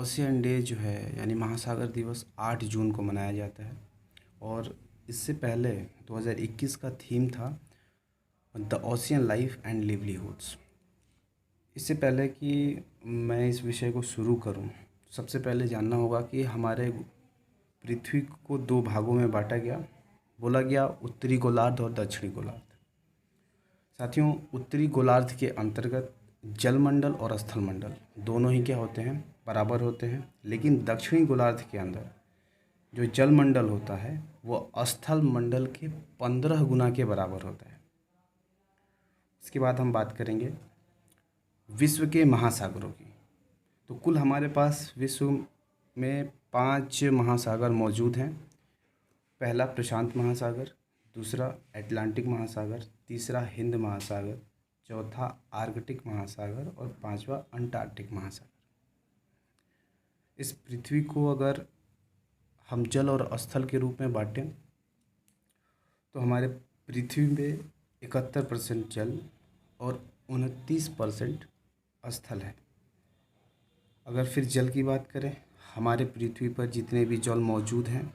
Ocean day जो है यानी महासागर दिवस 8 जून को मनाया जाता है। और इससे पहले 2021 का थीम था द ओशियन लाइफ एंड लिवलीहुड्स। इससे पहले कि मैं इस विषय को शुरू करूं, सबसे पहले जानना होगा कि हमारे पृथ्वी को दो भागों में बांटा गया, बोला गया उत्तरी गोलार्ध और दक्षिणी गोलार्ध। साथियों, उत्तरी गोलार्ध के अंतर्गत जलमंडल और स्थल मंडल दोनों ही क्या होते हैं, बराबर होते हैं। लेकिन दक्षिणी गोलार्ध के अंदर जो जलमंडल होता है वो स्थल मंडल के 15 गुना के बराबर होता है। इसके बाद हम बात करेंगे विश्व के महासागरों की। तो कुल हमारे पास विश्व में 5 महासागर मौजूद हैं। पहला प्रशांत महासागर, दूसरा अटलांटिक महासागर, तीसरा हिंद महासागर, चौथा आर्कटिक महासागर और पांचवा अंटार्कटिक महासागर। इस पृथ्वी को अगर हम जल और स्थल के रूप में बांटें तो हमारे पृथ्वी में 71% जल और 29% स्थल है। अगर फिर जल की बात करें, हमारे पृथ्वी पर जितने भी जल मौजूद हैं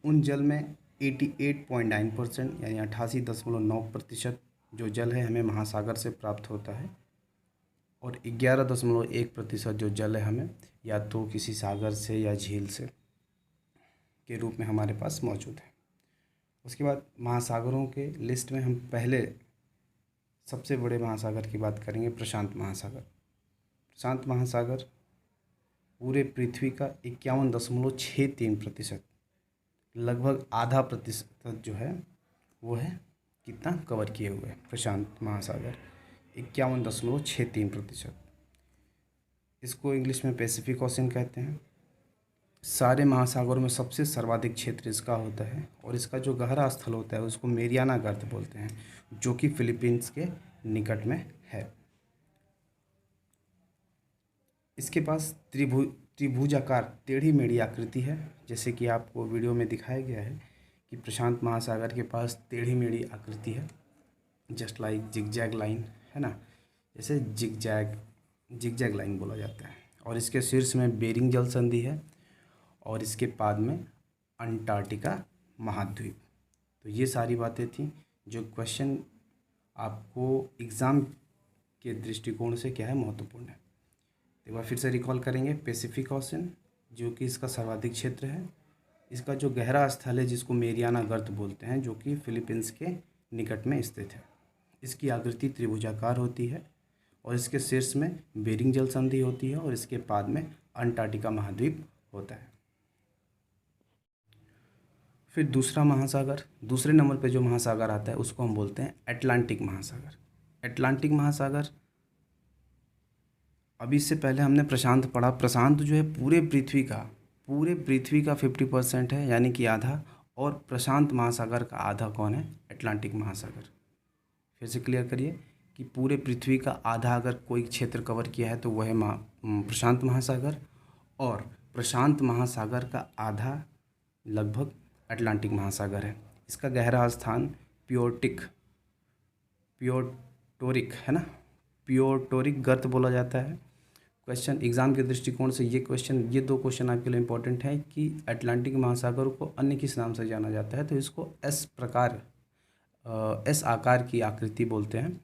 उन जल में 88.9% यानी 88.9% जो जल है हमें महासागर से प्राप्त होता है और 11.1% जो जल है हमें या तो किसी सागर से या झील से के रूप में हमारे पास मौजूद है। उसके बाद महासागरों के लिस्ट में हम पहले सबसे बड़े महासागर की बात करेंगे, प्रशांत महासागर। प्रशांत महासागर पूरे पृथ्वी का 51.63%, लगभग आधा प्रतिशत जो है वो है कितना कवर किए हुए हैं प्रशांत महासागर, 51.63%। इसको इंग्लिश में पैसिफिक ओशन कहते हैं। सारे महासागरों में सबसे सर्वाधिक क्षेत्र इसका होता है और इसका जो गहरा स्थल होता है उसको मेरियाना गर्त बोलते हैं, जो कि फिलीपींस के निकट में है। इसके पास त्रिभुजाकार टेढ़ी मेढ़ी आकृति है, जैसे कि आपको वीडियो में दिखाया गया है कि प्रशांत महासागर के पास टेढ़ी मेढ़ी आकृति है, जस्ट लाइक जिगजैग लाइन, है ना, जैसे जिगजैग लाइन बोला जाता है। और इसके शीर्ष में बेरिंग जल संधि है और इसके बाद में अंटार्कटिका महाद्वीप। तो ये सारी बातें थी जो क्वेश्चन आपको एग्ज़ाम के दृष्टिकोण से क्या है, महत्वपूर्ण है। एक बार फिर से रिकॉल करेंगे, पैसिफिक ओशन जो कि इसका सर्वाधिक क्षेत्र है, इसका जो गहरा स्थल है जिसको मेरियाना गर्त बोलते हैं, जो कि फिलीपींस के निकट में स्थित है। इसकी आकृति त्रिभुजाकार होती है और इसके शीर्ष में बेरिंग जल संधि होती है और इसके बाद में अंटार्कटिका महाद्वीप होता है। फिर दूसरा महासागर, दूसरे नंबर पे जो महासागर आता है उसको हम बोलते हैं अटलांटिक महासागर। अटलांटिक महासागर, अभी इससे पहले हमने प्रशांत पढ़ा। प्रशांत जो है पूरे पृथ्वी का 50% है, यानी कि आधा, और प्रशांत महासागर का आधा कौन है, अटलांटिक महासागर। फिर से क्लियर करिए कि पूरे पृथ्वी का आधा अगर कोई क्षेत्र कवर किया है तो वह है प्रशांत महासागर, और प्रशांत महासागर का आधा लगभग अटलांटिक महासागर है। इसका गहरा स्थान पियोटोरिक है ना, पियोटोरिक गर्त बोला जाता है। क्वेश्चन एग्जाम के दृष्टिकोण से ये दो क्वेश्चन आपके लिए इम्पोर्टेंट है कि अटलांटिक महासागर को अन्य किस नाम से जाना जाता है, तो इसको एस आकार की आकृति बोलते हैं।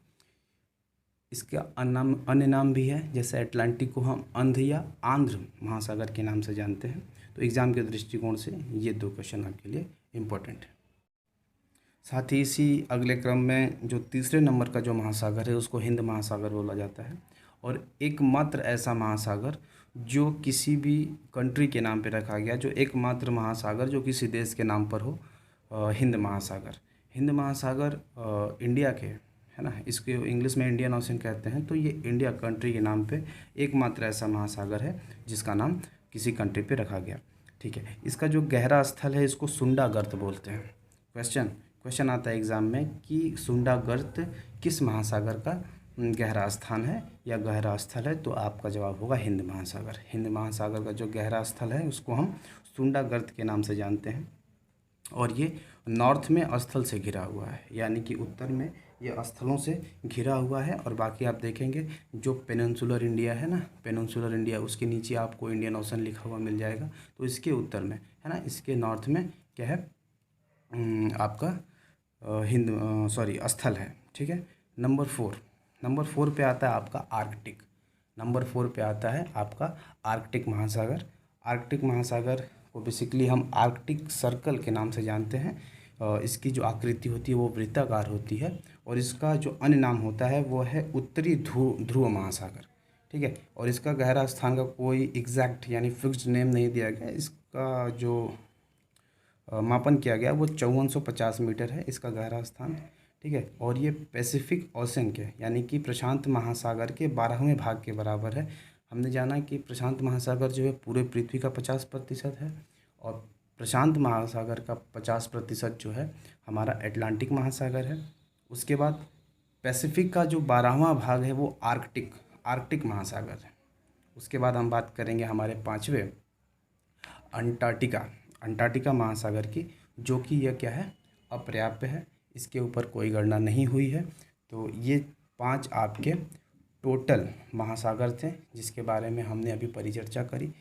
इसका अन्य नाम भी है, जैसे अटलांटिक को हम अंध या आंध्र महासागर के नाम से जानते हैं। तो एग्ज़ाम के दृष्टिकोण से ये दो क्वेश्चन आपके लिए इम्पोर्टेंट है। साथ ही इसी अगले क्रम में जो तीसरे नंबर का जो महासागर है उसको हिंद महासागर बोला जाता है, और एकमात्र ऐसा महासागर जो किसी भी कंट्री के नाम पे रखा गया, जो एकमात्र महासागर जो किसी देश के नाम पर हो, हिंद महासागर। हिंद महासागर इंडिया के, है ना, इसके इंग्लिश में इंडियन ओशन कहते हैं। तो ये इंडिया कंट्री के नाम पे एकमात्र ऐसा महासागर है जिसका नाम किसी कंट्री पे रखा गया, ठीक है। इसका जो गहरा स्थल है इसको सुंडा गर्त बोलते हैं। क्वेश्चन आता है एग्ज़ाम में कि सुंडा गर्त किस महासागर का गहरा स्थान है या गहरा स्थल है, तो आपका जवाब होगा हिंद महासागर। हिंद महासागर का जो गहरा स्थल है उसको हम सुंडा गर्त के नाम से जानते हैं, और ये नॉर्थ में स्थल से घिरा हुआ है, यानी कि उत्तर में ये स्थलों से घिरा हुआ है। और बाकी आप देखेंगे जो पेनिनसुलर इंडिया है ना, पेनिनसुलर इंडिया, उसके नीचे आपको इंडियन ओशन लिखा हुआ मिल जाएगा। तो इसके उत्तर में है ना, इसके नॉर्थ में क्या है, आपका सॉरी स्थल है। ठीक है। नंबर 4 पे आता है आपका आर्कटिक। नंबर 4 पे आता है आपका आर्कटिक महासागर। आर्कटिक महासागर को बेसिकली हम आर्कटिक सर्कल के नाम से जानते हैं। इसकी जो आकृति होती है वो वृत्ताकार होती है, और इसका जो अन्य नाम होता है वो है उत्तरी ध्रुव महासागर। ठीक है। और इसका गहरा स्थान का कोई एग्जैक्ट यानी फिक्स्ड नेम नहीं दिया गया। इसका जो मापन किया गया वो 5450 मीटर है इसका गहरा स्थान। ठीक है। और ये पैसिफिक ओशन के यानी कि प्रशांत महासागर के 12वें भाग के बराबर है। हमने जाना कि प्रशांत महासागर जो है पूरे पृथ्वी का 50% है, और प्रशांत महासागर का 50% जो है हमारा अटलांटिक महासागर है। उसके बाद पैसिफिक का जो 12वां भाग है वो आर्कटिक महासागर है। उसके बाद हम बात करेंगे हमारे 5वें अंटार्कटिका अंटार्कटिका महासागर की, जो कि यह क्या है, अपर्याप्त है, इसके ऊपर कोई गणना नहीं हुई है। तो ये 5 आपके टोटल महासागर थे जिसके बारे में हमने अभी परिचर्चा करी।